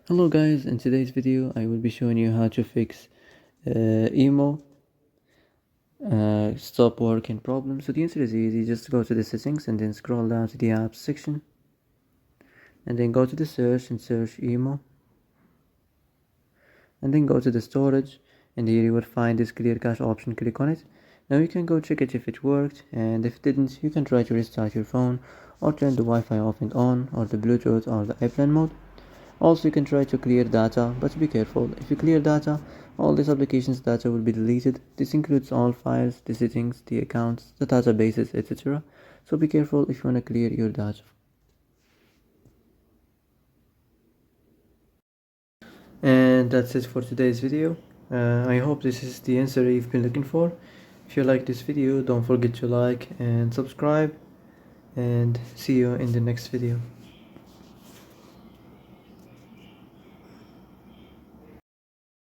Hello guys, in today's video I will be showing you how to fix emo stop working problem. So the answer is easy. Just go to the settings and then scroll down to the apps section and then go to the search and search emo and then go to the storage, and here you will find this clear cache option. Click on it. Now you can go check it if it worked, and if it didn't you can try to restart your phone or turn the Wi-Fi off and on, or the Bluetooth or the airplane mode. Also, you can try to clear data, but be careful. If you clear data, all this application's data will be deleted. This includes all files, the settings, the accounts, the databases, etc. So be careful if you want to clear your data. And that's it for today's video. I hope this is the answer you've been looking for. If you like this video, don't forget to like and subscribe, and see you in the next video.